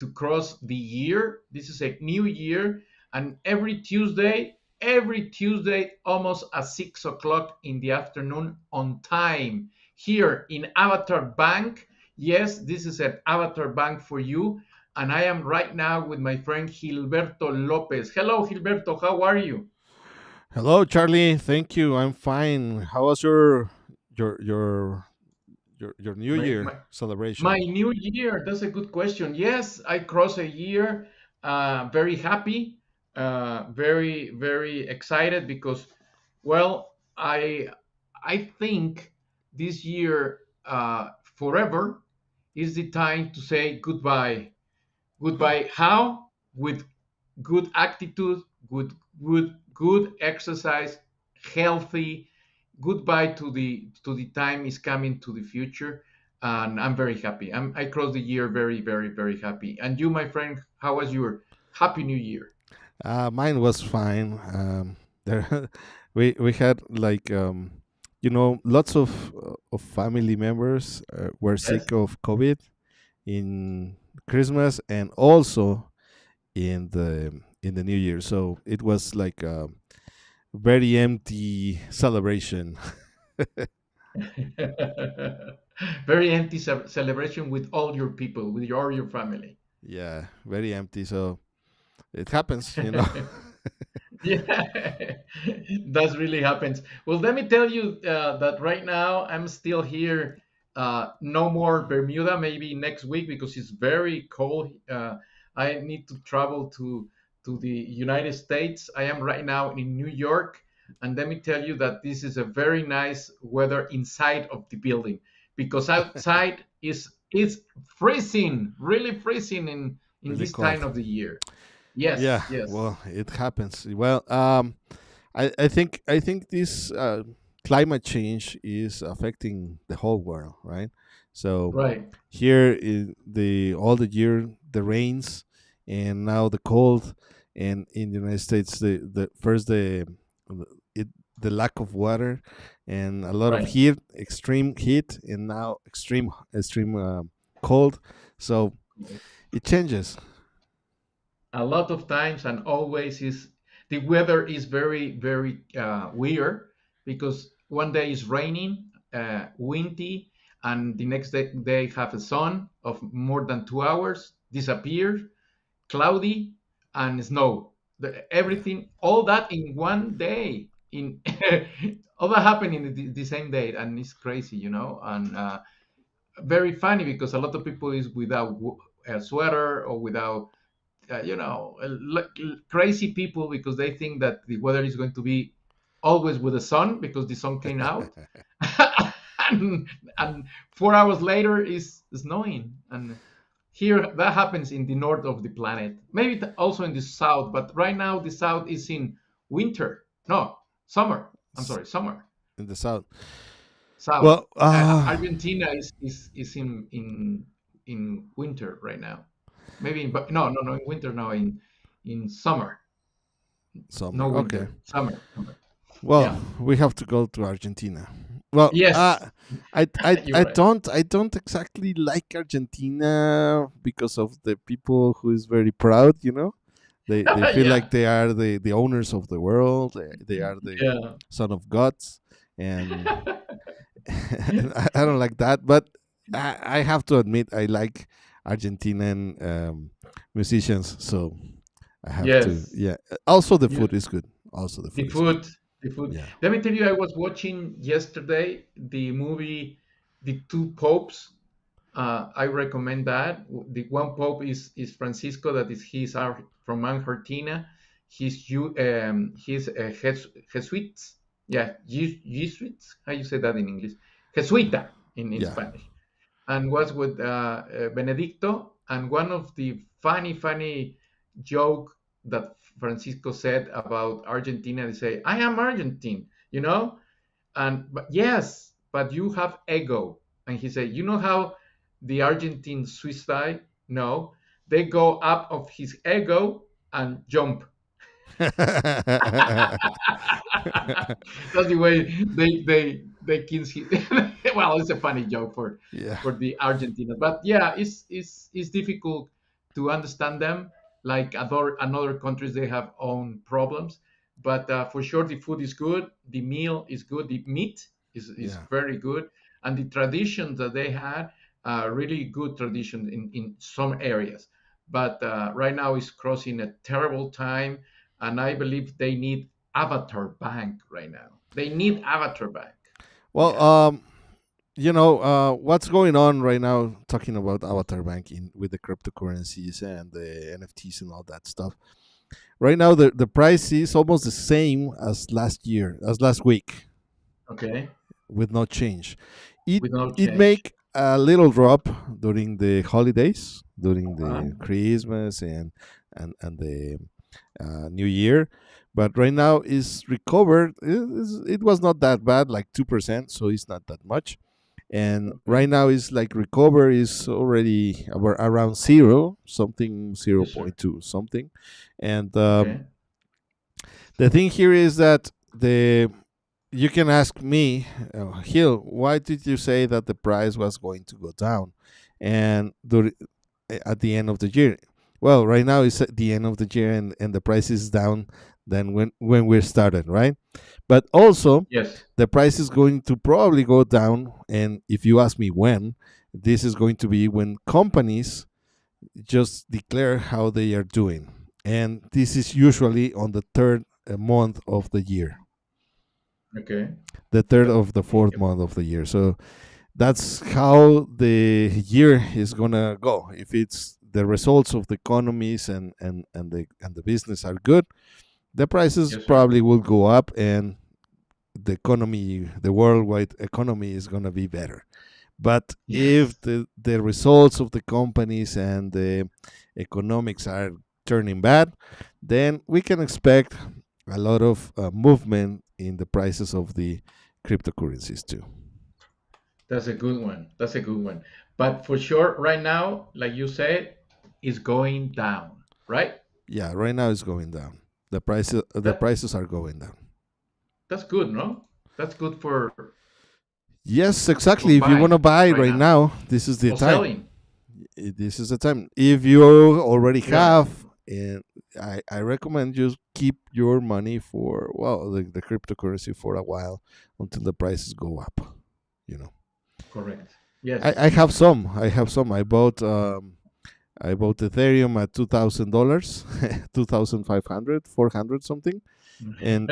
to cross the year. This is a new year, and every Tuesday, almost at 6 o'clock in the afternoon on time, here in Avatar Bank. Yes, this is an Avatar Bank for you. And I am right now with my friend Gilberto Lopez. Hello, Gilberto. How are you? Hello, Charlie. Thank you. I'm fine. How was your your your New My, Year my, my celebration? new year. That's a good question. Yes, I crossed a year. Very happy. Very, very excited because, well, I think this year, forever, is the time to say goodbye. Goodbye. How? With good attitude, good exercise, healthy. Goodbye to the time is coming to the future, and I'm very happy. I crossed the year very, very, very happy. And you, my friend, how was your Happy New Year? Mine was fine. There, we had like lots of family members were Yes. sick of COVID in Christmas and also in the New Year. So it was like a very empty celebration. Very empty celebration with all your people, with your family. Yeah, very empty. So it happens. Yeah, that really happens. Well, let me tell you that right now I'm still here. No more Bermuda, maybe next week because it's very cold. I need to travel to the United States. I am right now in New York, and let me tell you that this is a very nice weather inside of the building because outside is freezing, really freezing in Really this time cold. of the year. Yeah, Yes, yes. well, it happens. Well, I think this climate change is affecting the whole world, right? So Right, here is the all the year the rains, and now the cold, and in the United States the first it the lack of water, and a lot of right. heat, extreme heat, and now extreme cold. So it changes. A lot of times and always is the weather is very, very weird because one day is raining, windy, and the next day have a sun of more than 2 hours, disappears, cloudy, and snow. Yeah. Everything, all that in one day. In all that happened in the same day, and it's crazy. And very funny because a lot of people is without a sweater or without crazy people because they think that the weather is going to be always with the sun because the sun came out, and, and 4 hours later is snowing. And here that happens in the north of the planet, maybe also in the south, but right now the south is in winter. No, summer. I'm S- sorry, summer. in the south. South. Well, Argentina is in winter right now. Maybe but no, no, no, in winter, no, in summer. No summer. Okay. winter, summer, summer. Well, Yeah. we have to go to Argentina. Well, Yes, you're I right. don't exactly like Argentina because of the people who is very proud. They feel like Yeah, they are the owners of the world. They are the yeah. son of gods, and I don't like that. But I have to admit I like Argentinian musicians, so I have to. Yes. Yeah. Also, the You, food is good. Also, the the food is good. food, the food. Yeah. Let me tell you, I was watching yesterday the movie, The Two Popes. I recommend that. The one pope is Francisco. That is from Argentina. He's a Jesuits. Yeah, Jesuits. How you say that in English? Jesuita in Yeah. Spanish. And was with Benedicto. And one of the funny joke that Francisco said about Argentina, they say, "I am Argentine," and but yes, but you have ego. And he said, "You know how the Argentine suicide? No, they go up of his ego and jump." That's the way they kill him. Well, it's a funny joke for Yeah. the Argentinians, but yeah, it's difficult to understand them. Like another countries, they have own problems, but for sure the food is good, the meal is good, the meat is Yeah. very good, and the traditions that they had, really good tradition in some areas. But right now is crossing a terrible time, and I believe they need Avatar Bank right now. They need Avatar Bank. Well, Yeah. what's going on right now? Talking about avatar banking with the cryptocurrencies and the NFTs and all that stuff. Right now, the price is almost the same as last year, as last week, Okay. with no change. It With no it change. make a little drop during the holidays, during Uh, the Christmas and the New Year, but right now is recovered. It was not that bad, like 2%, so it's not that much. And okay. right now is like recover is already around zero, something zero Yes, sir. point 0.2 something. And Okay. the thing here is that the you can ask me, Hill, why did you say that the price was going to go down and at the end of the year? Well, right now it's at the end of the year, and the price is down than when we started, right? But also, Yes. the price is going to probably go down. And if you ask me when, this is going to be when companies just declare how they are doing. And this is usually on the third month of the year, Okay. the third That, of the fourth month of the year. So that's how the year is gonna go. If it's the results of the economies and the business are good, the prices yes, sir. probably will go up, and the economy, the worldwide economy, is gonna be better. But Yes. if the results of the companies and the economics are turning bad, then we can expect a lot of movement in the prices of the cryptocurrencies too. That's a good one. That's a good one. But for sure, right now, like you said, is going down, right? Yeah, right now it's going down. The That prices are going down. that's good, no? That's good Yes, for exactly. If you want to buying buy right right now now, this is the or time. selling. This is the time. If you already Right. have, and I recommend you keep your money for, well, the cryptocurrency for a while until the prices go up. You know, Correct. I Yes. have some. I have some. I bought Ethereum at $2,000, 2,500, 400 something, and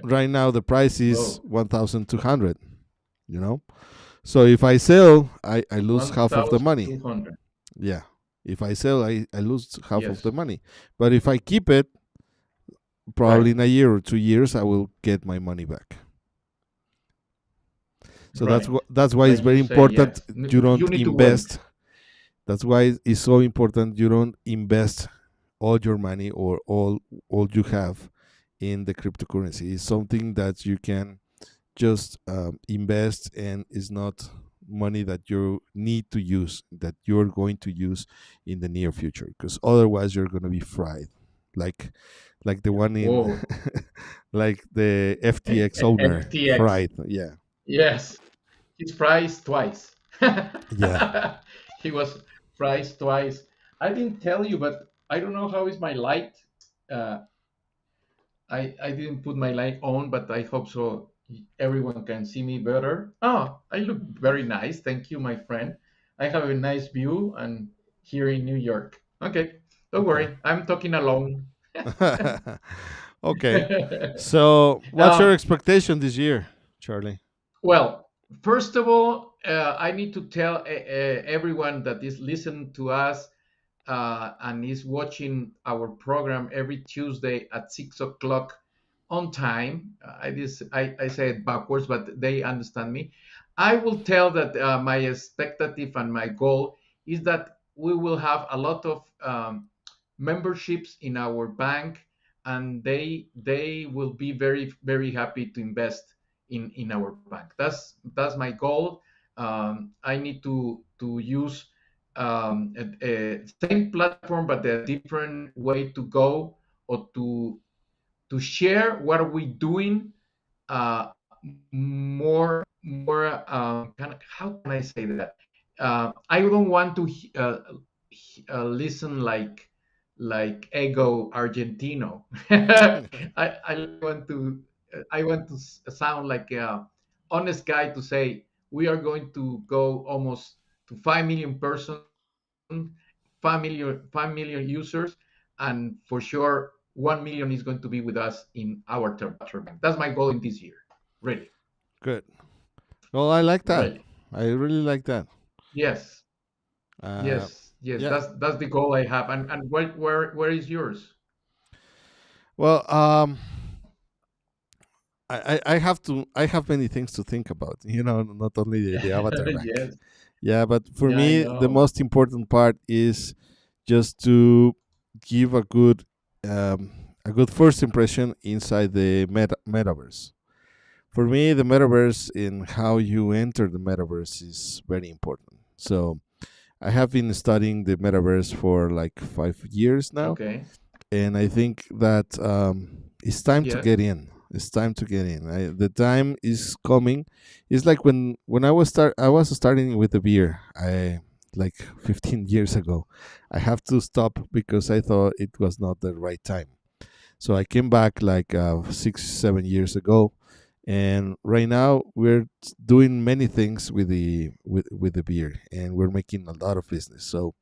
right now the price is Oh, 1,200. You know, so if I sell, I lose half of the money. 1,200. Yeah. If I sell, I lose half of Yes. the money. But if I keep it, Right. probably in a year or 2 years, I will get my money back. So Right. that's why it's Like you very say, important yes. you You don't need to wait. invest. That's why it's so important you don't invest all your money or all you have in the cryptocurrency. It's something that you can just invest, and is not money that you need to use, that you're going to use in the near future, because otherwise you're going to be fried, like the one in Whoa. like the FTX owner FTX. fried. Yeah. Yes. He's priced twice. Yeah. He was priced twice. I didn't tell you, but I don't know how is my light. Uh, I didn't put my light on, but I hope so everyone can see me better. Oh, I look very nice. Thank you, my friend. I have a nice view and here in New York. Okay, don't Okay. worry. I'm talking alone. Okay. So what's your um, expectation this year, Charlie? Well, first of all, I need to tell everyone that is listening to us and is watching our program every Tuesday at 6 o'clock on time. I say it backwards, but they understand me. I will tell that my expectative and my goal is that we will have a lot of memberships in our bank, and they will be very happy to invest in our bank. That's my goal. I need to use a same platform but a different way to go, or to share what are we doing, more how can I say that, I don't want to listen like ego Argentino. I want to sound like a honest guy to say we are going to go almost to 5 million person, 5 million users, and for sure 1 million is going to be with us in our term. That's my goal in this year. Really, Good. Well, I like that. really. I really like that. Yes, Uh, yes. yeah. That's the goal I have. And where is yours? Well, I have to. I have many things to think about. Not only the avatar bank. Yes. Yeah, but for Yeah, I me, the know. most important part is just to give um, a good first impression inside the metaverse. For me, the metaverse and how you enter the metaverse is very important. So I have been studying the metaverse for like 5 years now, Okay. and I think that it's time to Yes. get in. It's time to get in. The time is coming. It's like when I was starting with the beer. I like 15 years ago. I have to stop because I thought it was not the right time. So I came back like 6 7 years ago, and right now we're doing many things with the beer, and we're making a lot of business. So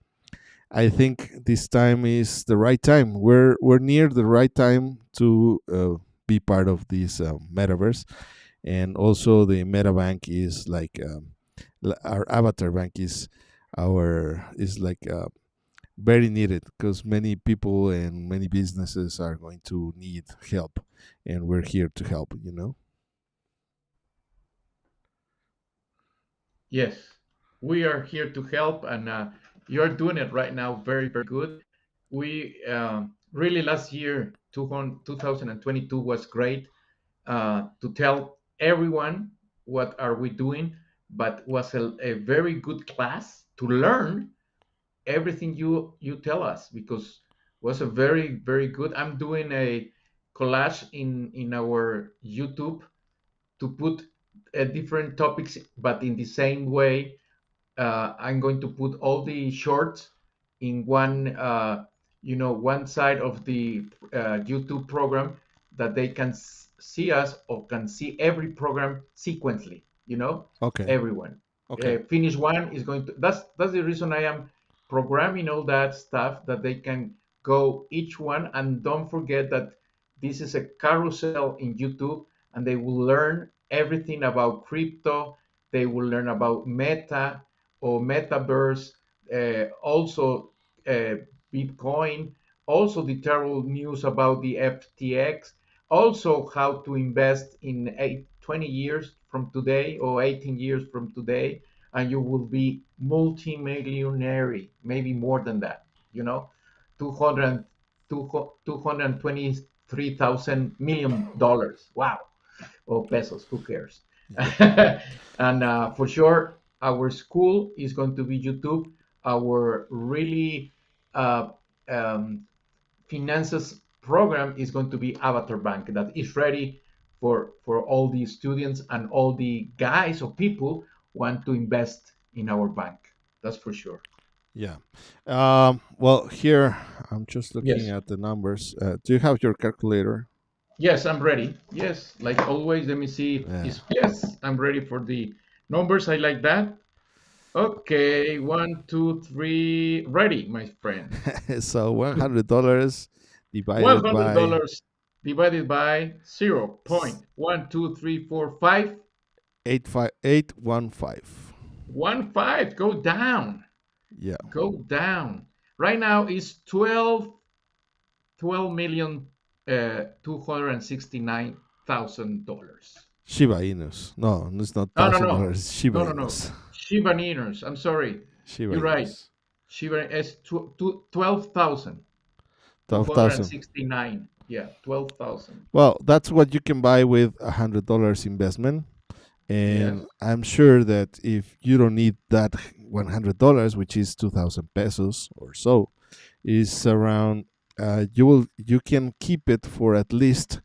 I think this time is the right time. We're near the right time to be part of this metaverse, and also the meta bank is like our avatar bank is like very needed because many people and many businesses are going to need help, and we're here to help. Yes. We are here to help, and you're doing it right now. Very, very good. We really last year, 2022 was great to tell everyone what are we doing, but was a very good class to learn everything you tell us because was a very very good. I'm doing a collage in our YouTube to put different topics, but in the same way I'm going to put all the shorts in one, one side of the YouTube program that they can see us or can see every program sequentially. Okay. Everyone. Okay. Finish one is going to. That's the reason I am programming all that stuff that they can go each one, and don't forget that this is a carousel in YouTube, and they will learn everything about crypto. They will learn about Meta or Metaverse, also uh, Bitcoin, also the terrible news about the FTX, also how to invest in 20 years from today or 18 years from today, and you will be multimillionaire, maybe more than that, 200, 223,000 million dollars. Wow. Or pesos, who cares? Yeah. And for sure, our school is going to be YouTube. Our really uh, um, finances program is going to be Avatar Bank that is ready for all the students and all the guys or people want to invest in our bank. That's for sure. Yeah. Well, here I'm just looking Yes. at the numbers. Do you have your calculator? Yes, I'm ready. Yes, like always. Let me see if Yeah. it's yes. I'm ready for the numbers. I like that. Okay, one, two, three, ready, my friend. So $100 One divided hundred by dollars divided by zero point one two three four five 85815. 1 5. Go down. Yeah. Go down. Right now is 12 million 269,000 dollars. Shiba Inus. No, it's not No, no, $1,000. no, It's Shiba no, no, no. Inus. Shiba Inus. I'm sorry. Shiba You're right. Inus. Shiba is 12,000. 12,000. 269. Yeah, 12,000. Well, that's what you can buy with $100 investment. Yes. And I'm sure that if you don't need that $100, which is 2,000 pesos or so, is around you can keep it for at least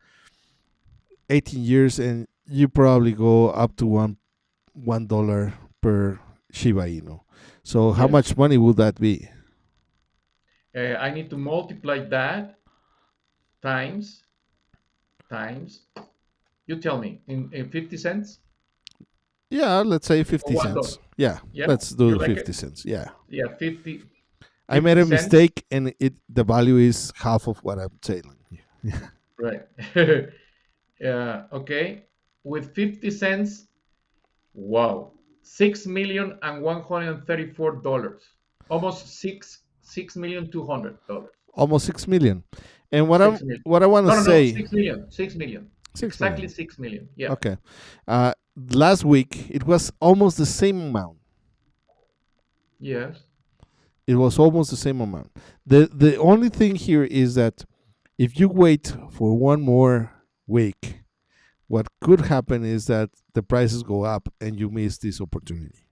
18 years, and you probably go up to $1 per Shiba Inu. So how Yes. much money would that be? I need to multiply that times times. You tell me in 50 cents Yeah, let's say or 50 $1. cents. Yeah, Yeah, let's do you the like 50 it? cents. Yeah. Yeah, 50 I made 50 a cents. mistake and the value is half of what I'm telling you. Yeah. Right. Okay. With 50 cents, wow, $6,134. Almost $6,200,000. Almost 6 million. And 6 million. what I want to No, no, no. say, 6 million. 6 million. 6 Exactly million. 6 million. Yeah. Okay. Uh, Last week it was almost the same amount. Yes. It was almost the same amount. The only thing here is that if you wait for one more week, what could happen is that the prices go up and you miss this opportunity.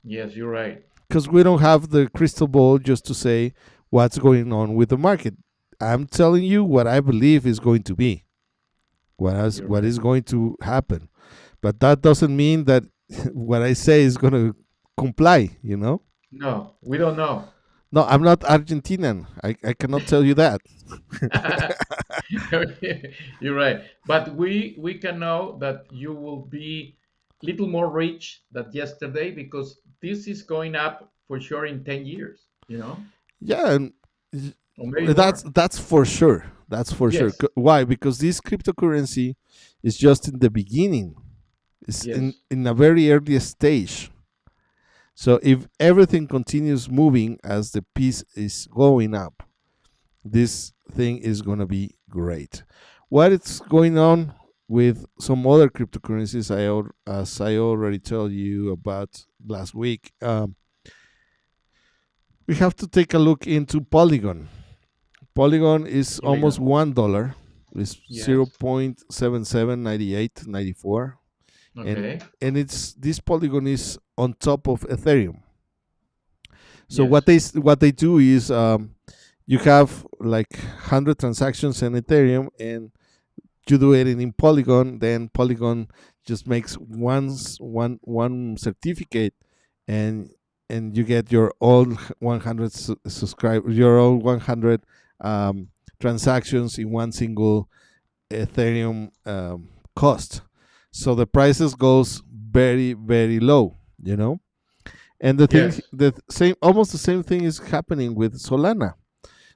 Yes, you're right. Because we don't have the crystal ball just to say what's going on with the market. I'm telling you what I believe is going to be, You're what right. is going to happen. But that doesn't mean that what I say is going to comply, you know? No, we don't know. No, I'm not Argentinian. I cannot tell you that. You're right. But we can know that you will be little more rich than yesterday because this is going up for sure in 10 years, Yeah, and or maybe more. that's for sure. That's for sure. Yes. Why? Because this cryptocurrency is just in the beginning. It's Yes. in a very early stage. So if everything continues moving as the piece is going up, this thing is going to be great. What is going on with some other cryptocurrencies? As I already told you about last week, we have to take a look into Polygon. Polygon is almost Polygon. $1. It's Yes. 0.779894, Okay. and it's this Polygon is on top of Ethereum. So Yes. what they do is you have like 100 transactions in Ethereum, and you do it in Polygon. Then Polygon just makes one certificate, and you get your all 100 subscribers, your all 100 um, transactions in one single Ethereum cost. So the prices goes very very low, you know. And Yes. almost the same thing is happening with Solana.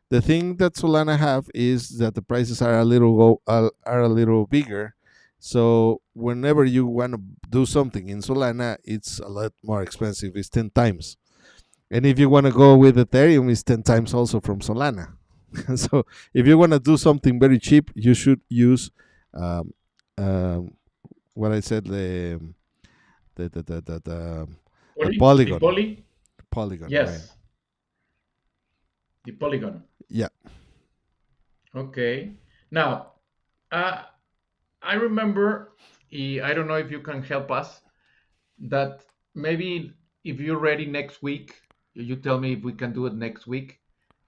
The thing that Solana have is that the prices are are a little bigger. So whenever you want to do something in Solana, it's a lot more expensive. It's 10 times. And if you want to go with Ethereum, it's 10 times also from Solana. So if you want to do something very cheap, you should use um, um, what I said the Poly? The Polygon. poly? Polygon, right? Yes. The Polygon. Yeah. Okay. Now, uh, I remember, I don't know if you can help us, that maybe if you're ready next week, you tell me if we can do it next week,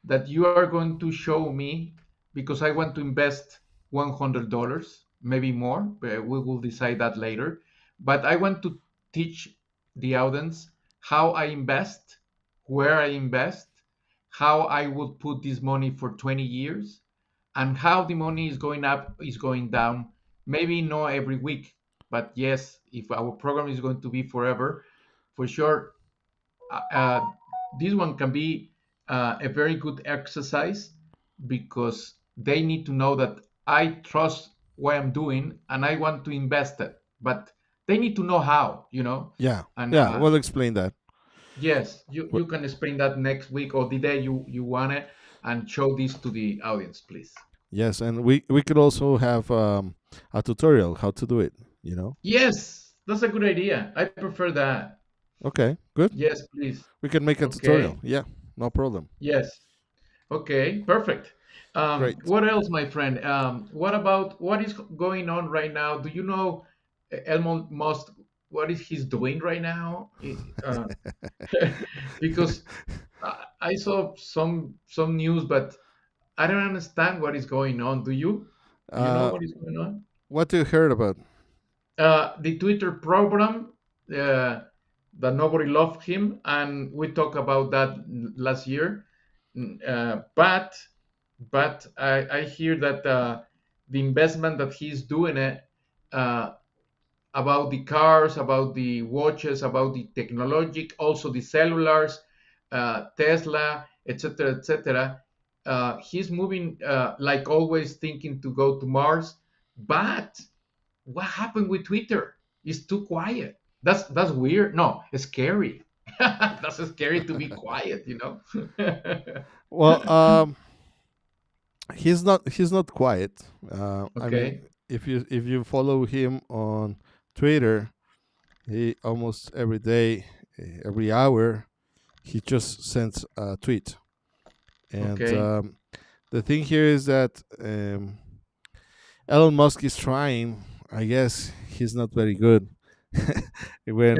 that you are going to show me because I want to invest $100, maybe more, but we will decide that later. But I want to teach the audience how I invest, where I invest, how I would put this money for 20 years, and how the money is going up, is going down. Maybe not every week, but yes, if our program is going to be forever, for sure, uh, this one can be a very good exercise because they need to know that I trust what I'm doing and I want to invest it. But they need to know how. Yeah. And Yeah. We'll explain that. yes, you can explain that next week or the day you want it and show this to the audience, please. Yes, and we could also have a tutorial how to do it. You know. Yes, that's a good idea. I prefer that. Okay. Good. Yes, please. We can make a tutorial. Okay. Yeah. No problem. Yes. Okay, perfect. Great. What else, my friend? What about what is going on right now? Do you know Elon Musk? What is he's doing right now? Because I saw some news, but I don't understand what is going on. Do you? Do you know uh, what is going on? what you heard about? The Twitter program that nobody loved him, and we talked about that last year. But I hear that the investment that he's doing it, uh, about the cars, about the watches, about the technology, also the cellulars, Tesla, etc., etc. He's moving, like always, thinking to go to Mars. But what happened with Twitter? It's too quiet. That's weird. No, it's scary. That's scary to be quiet. Well, he's not quiet. I mean, Okay. if you follow him on Twitter, he almost every day, every hour, he just sends a tweet. And Okay. the thing here is that Elon Musk is trying. I guess he's not very good when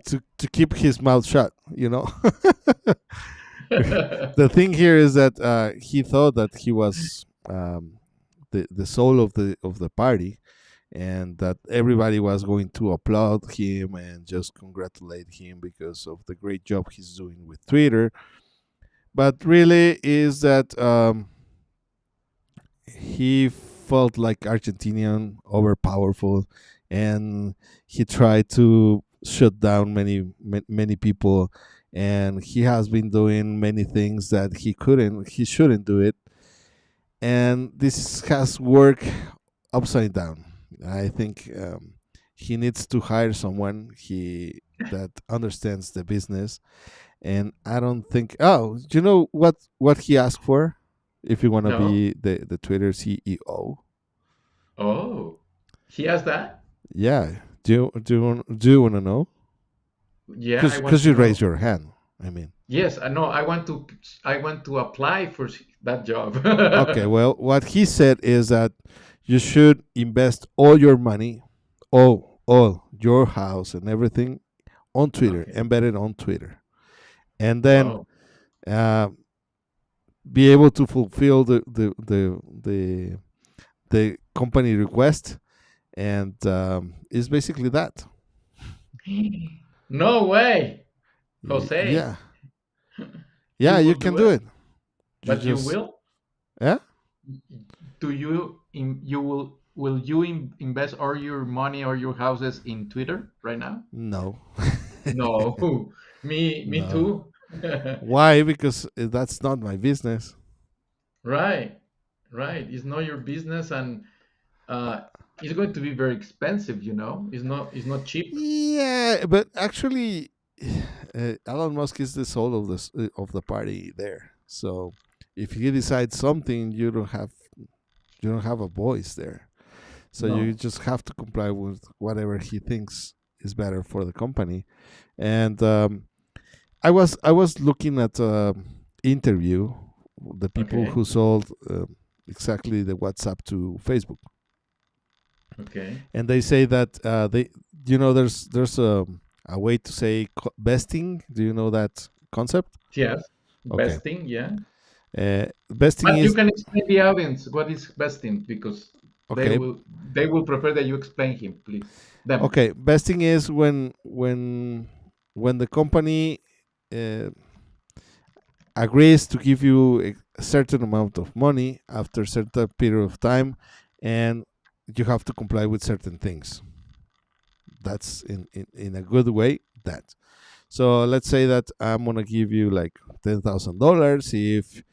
to keep his mouth shut. The thing here is that he thought that he was the soul of the party, and that everybody was going to applaud him and just congratulate him because of the great job he's doing with Twitter. But really, is that he felt like Argentinian overpowerful, and he tried to shut down many people, and he has been doing many things that he shouldn't do it, and this has worked upside down. I think he needs to hire someone he that understands the business, and I don't think. Oh, do you know what he asked for? If you want to No. be the Twitter CEO, Oh, he has that. yeah. Do you want to know? Yeah, I want Because to you raised know. your hand. I mean, Yes, I know. I want to apply for that job. okay. Well, what he said is that you should invest all your money, all your house and everything on Twitter, Okay. embedded on Twitter, and then Wow. uh, be able to fulfill the company request, and it's basically that. No way, Jose. Yeah, yeah, You you will can do do it, it. You but you just will? yeah. Do you will you invest all your money or your houses in Twitter right now? No. No. Me No. too. Why? Because that's not my business. Right. Right. It's not your business, and uh, it's going to be very expensive. It's not cheap. Yeah, but actually, Elon Musk is the soul of the party there. So if he decides something, you don't have a voice there. So you No. just have to comply with whatever he thinks is better for the company. And I was looking at interview the people Okay. who sold exactly the WhatsApp to Facebook, Okay. and they say that there's a way to say besting. Do you know that concept? Yes. Okay, Best thing, yeah. besting But you is can explain the audience what is best thing, because they okay. will they will prefer that you explain him, please. Them. Okay, besting is when the company uh, agrees to give you a certain amount of money after a certain period of time, and you have to comply with certain things. That's in a good way. That So let's say that I'm gonna give you like $10,000 if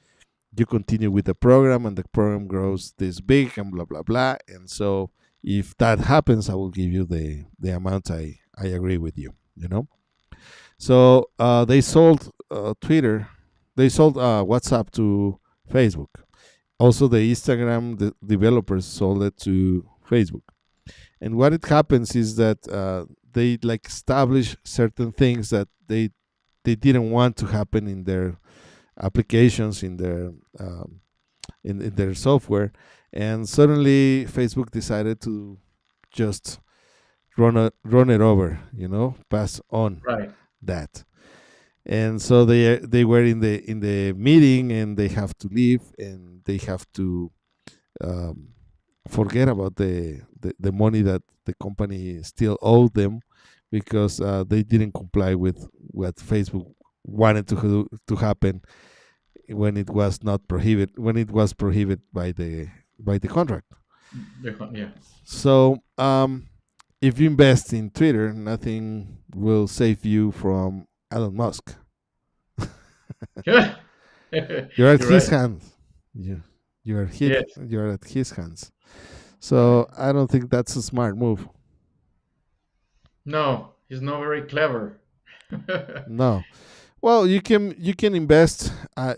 you continue with the program and the program grows this big and blah blah blah. And so if that happens, I will give you the amount I agree with you. So they sold Twitter, they sold WhatsApp to Facebook. Also, the Instagram developers sold it to Facebook. And what it happens is that they like establish certain things that they didn't want to happen in their applications, in their software, and suddenly Facebook decided to just run it over, pass on Right. that. And so they were in the meeting, and they have to leave, and they have to um, forget about the money that the company still owed them, because they didn't comply with what Facebook wanted to happen when it was not prohibited, when it was prohibited by the contract. Yeah. So if you invest in Twitter, nothing will save you from Elon Musk. Yeah. You're at You're his right. hands. You Yes. you're at his hands. Right. So I don't think that's a smart move. No, he's not very clever. No. Well, you can invest.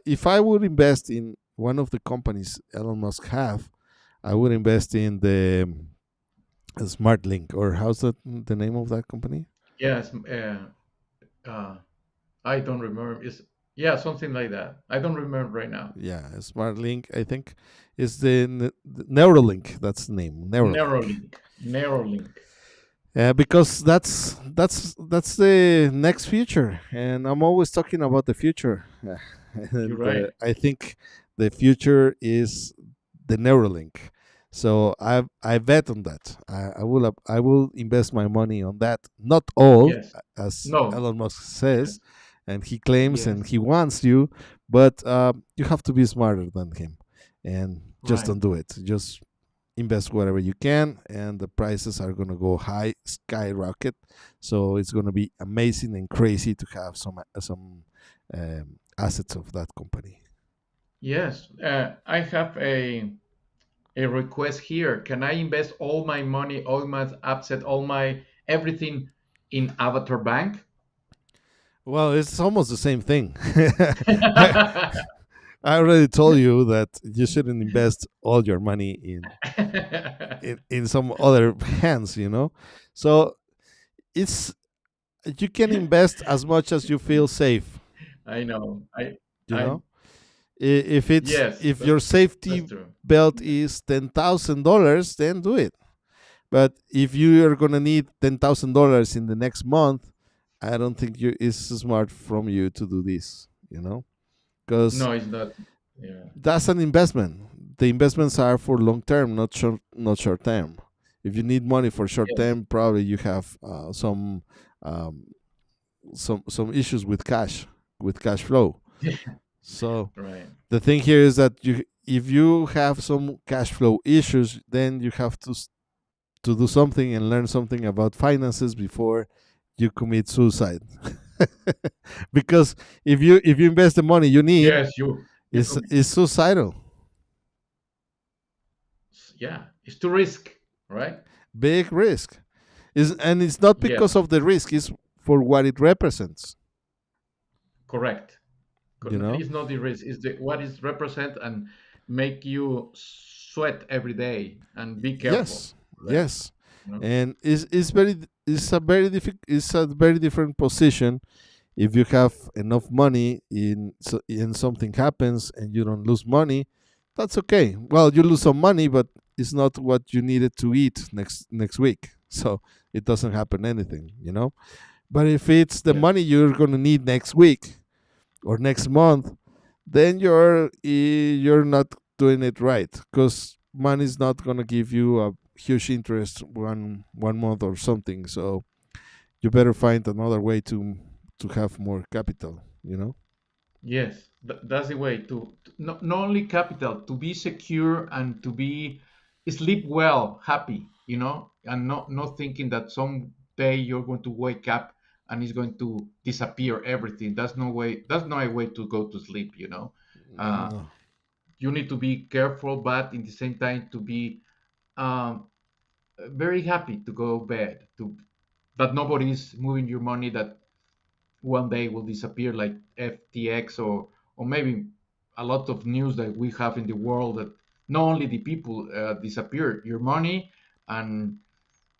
If I would invest in one of the companies Elon Musk have, I would invest in the Smart Link, or how's that the name of that company? Yes. Uh, I don't remember. It's yeah, something like that. I don't remember right now. Yeah, Smart Link. I think is the Neuralink. That's the name, Neuralink. Neuralink. Neuralink. Because that's the next future, and I'm always talking about the future, You're and right. I think the future is the Neuralink. So I bet on that. I will invest my money on that. Not all, Yes. as No. Elon Musk says, and he claims and Yes. he wants you, but you have to be smarter than him, and just Right. don't do it. Just invest whatever you can, and the prices are going to go high, skyrocket. So it's going to be amazing and crazy to have some assets of that company. Yes. I have a request here. Can I invest all my money, all my asset, all my everything in Avatar Bank? Well, it's almost the same thing. I, I already told you that you shouldn't invest all your money in some other hands, you know. So it's you can invest as much as you feel safe, I know. you I know. If it's yes, if your safety that's true. belt is $10,000, then do it. But if you are gonna need $10,000 in the next month, I don't think it's smart from you to do this. Because No, it's not. Yeah. that's an investment. The investments are for long term, not short term. If you need money for short Yes. term, probably you have um, some issues with cash flow. So Right. the thing here is that if you have some cash flow issues, then you have to do something and learn something about finances before you commit suicide. Because if you invest the money you need, Yes, you could. it's suicidal. Yeah, it's to risk, right? Big risk. And it's not because Yes, of the risk, it's for what it represents. correct. You know? It's not the risk. It's the what is represent and make you sweat every day and be careful. Yes, Right. yes. You know? And it's a very different position if you have enough money in something happens and you don't lose money. That's okay. Well, you lose some money, but it's not what you needed to eat next week. So it doesn't happen anything. But if it's the Yes. money you're gonna need next week or next month, then you're not doing it right, because money is not gonna give you a huge interest one month or something. So you better find another way to have more capital. Yes, that's the way to not only capital to be secure and to be sleep well, happy, and not thinking that someday you're going to wake up and it's going to disappear everything. That's no way. That's not a way to go to sleep. Uh, No. you need to be careful, but in the same time to be um, very happy to go bed. To that nobody is moving your money. That one day will disappear like FTX or maybe a lot of news that we have in the world that not only the people disappear your money, and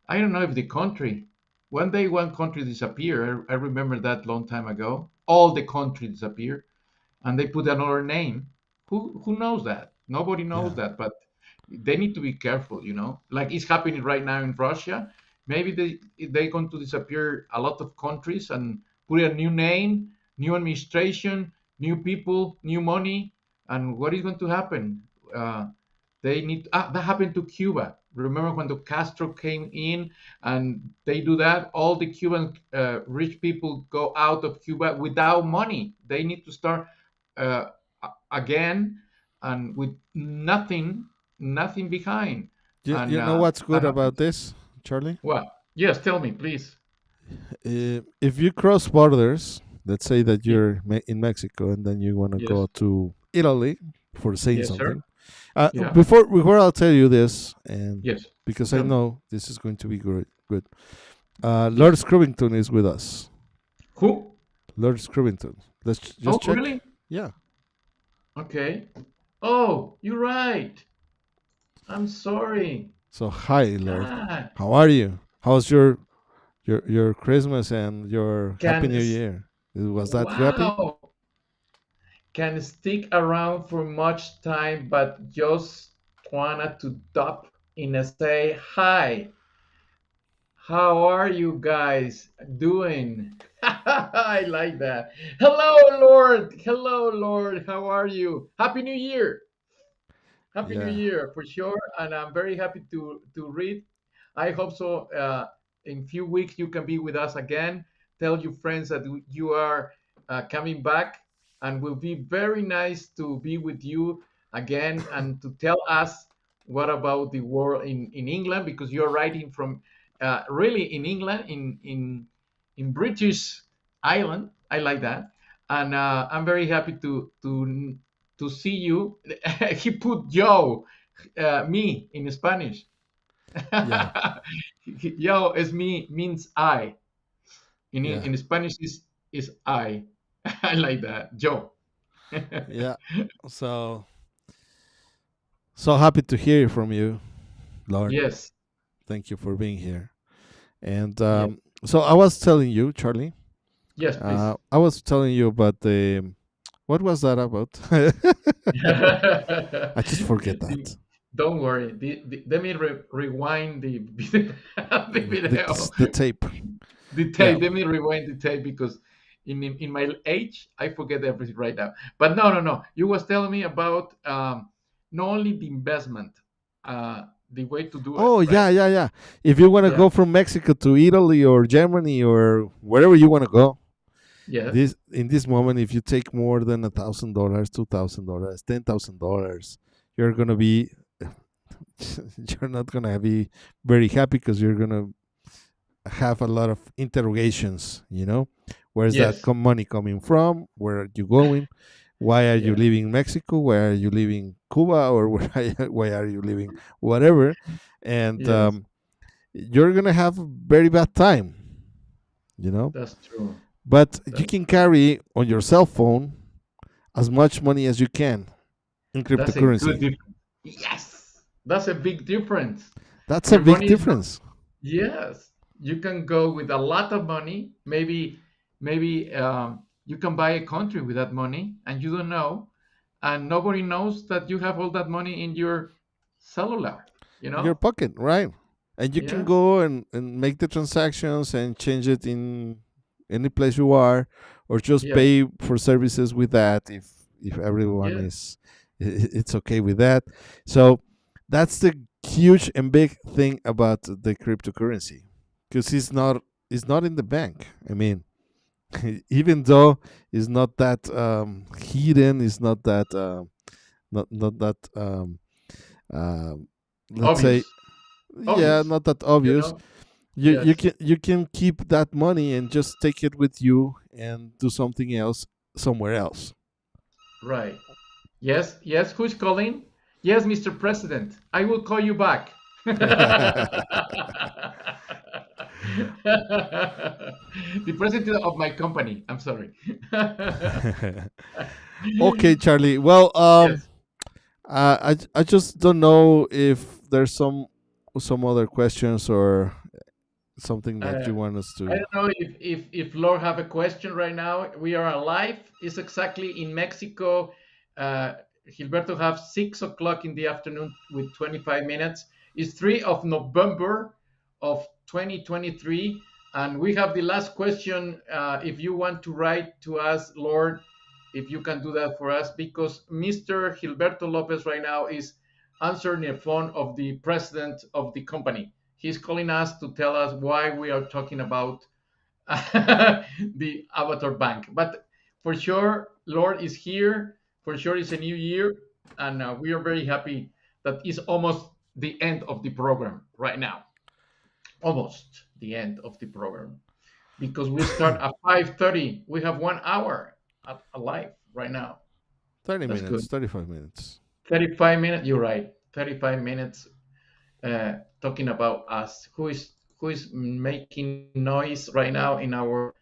I don't know if the country one day one country disappear. I remember that long time ago. All the country disappear and they put another name. Who knows that? Nobody knows Yeah. that, but they need to be careful. Like it's happening right now in Russia. Maybe they're going to disappear a lot of countries and put a new name, new administration, new people, new money, and what is going to happen? Uh, they need that happened to Cuba. Remember when the Castro came in and they do that? All the Cuban rich people go out of Cuba without money. They need to start uh, again, and with nothing behind. And You know what's good about this, Charlie? well, yes, tell me, please. If you cross borders, let's say that Ye- you're in Mexico and then you want to go Yes, to Italy for saying yes, sir. something. Yeah, Before I'll tell you this, and yes. because I Tell me. know this is going to be good. Good. Lord Yes. Screwington is with us. Who? Lord Screwington. Let's Oh, just check. really? Yeah. Okay. Oh, you're right. I'm sorry. So hi, Lord. God, How are you? How's your Christmas and your Happy can New s- Year? Was that happy? wow, can stick around for much time, but just wanted to stop in and say hi. How are you guys doing? I like that. Hello, Lord. Hello, Lord. How are you? Happy New Year. Happy New Yeah. Year for sure, and I'm very happy to read. I hope so. In few weeks you can be with us again. Tell your friends that you are coming back, and will be very nice to be with you again and to tell us what about the world in England, because you're writing from really in England, in British Island. I like that, and I'm very happy to see you. He put yo, me in Spanish. Yeah. Yo is me, means I. Yeah. In Spanish is I. I like that. Yo. Yeah. So so happy to hear from you, Lord. Yes. Thank you for being here. And Yes. so I was telling you, Charlie. Yes, please. I was telling you about the what was that about? I just forget The- that. don't worry. Let me rewind the video. The tape. The Yeah. tape. Let me rewind the tape, because in my age I forget everything right now. But no, no, no. You was telling me about not only the investment, the way to do it, Oh right? yeah, yeah, yeah. If you want to Yeah. go from Mexico to Italy or Germany or wherever you want to go, Yes. this in this moment, if you take more than $1,000, $2,000, $10,000, you're gonna be you're not gonna be very happy because you're gonna have a lot of interrogations. Where's that Yes. money coming from? Where are you going? Why are you Yeah. leaving Mexico? Why are you leaving Cuba? Or why are you leaving whatever? And Yes. you're gonna have a very bad time, you know. That's true. But you That's can true. carry on your cell phone as much money as you can in That's a good cryptocurrency. difference. Yes. That's a big difference. That's a Your big money is not. difference. Yes, you can go with a lot of money. Maybe you can buy a country with that money, and you don't know, and nobody knows that you have all that money in your cellular. You In your know? pocket, right? And you can Yeah. go and make the transactions and change it in any place you are, or just Yes. pay for services with that if everyone Yes. is it's okay with that. So that's the huge and big thing about the cryptocurrency, because it's not in the bank. I mean, even though it's not that hidden, it's not that not that um, let's say, Obvious. yeah, Obvious. not that You obvious. know? You Yes. can keep that money and just take it with you and do something else somewhere else. Right. Yes. Yes. Who's calling? Yes, Mr. President. I will call you back. The president of my company. I'm sorry. Okay, Charlie. Well, Yes. I just don't know if there's some other questions or something that Uh, you want us I to. don't know if Lord have a question right now. We are alive. It's exactly in Mexico. Uh, Gilberto have 6 o'clock in the afternoon with 25 minutes. It's 3 of November of 2023, and we have the last question. If you want to write to us, Lord, if you can do that for us, because Mr. Gilberto Lopez right now is answering the phone of the president of the company. He's calling us to tell us why we are talking about the Avatar Bank. But for sure, Lord is here. For sure, it's a new year, and we are very happy that it's almost the end of the program right now. Almost the end of the program because we start at 5:30. We have 1 hour alive right now. 30 That's minutes, good. 35 minutes. 35 minutes. You're right. 35 minutes talking about us. Who is making noise right now in our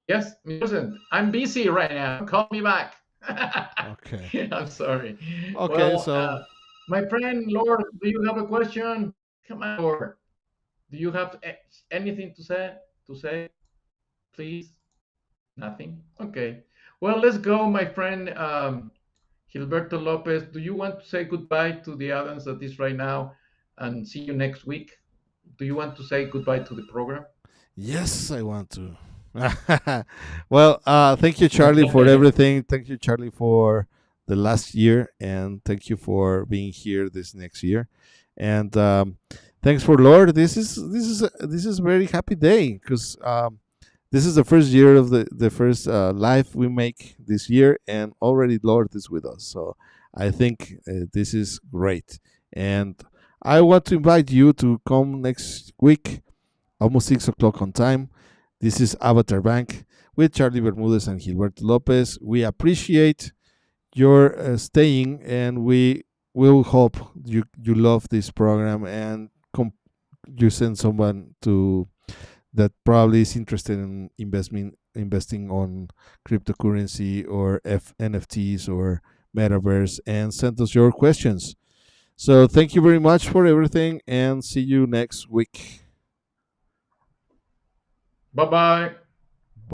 yes, President. I'm busy right now. Call me back. Okay. I'm sorry. Okay, Well, so my friend Lord, do you have a question? Come on, Lord. Do you have anything to say? To say, please. Nothing. Okay. Well, let's go, my friend Gilberto Lopez. Do you want to say goodbye to the audience that is right now, and see you next week? Do you want to say goodbye to the program? yes, I want to. Well, thank you, Charlie, for everything. Thank you, Charlie, for the last year, and thank you for being here this next year. And thanks for Lord. This is a very happy day because this is the first year of the first live we make this year, and already Lord is with us. So I think this is great, and I want to invite you to come next week, almost 6 o'clock on time. This is Avatar Bank with Charlie Bermudez and Gilberto Lopez. We appreciate your staying, and we will hope you love this program and you send someone to that probably is interested in investing on cryptocurrency or NFTs or Metaverse, and send us your questions. So thank you very much for everything, and see you next week. Bye bye.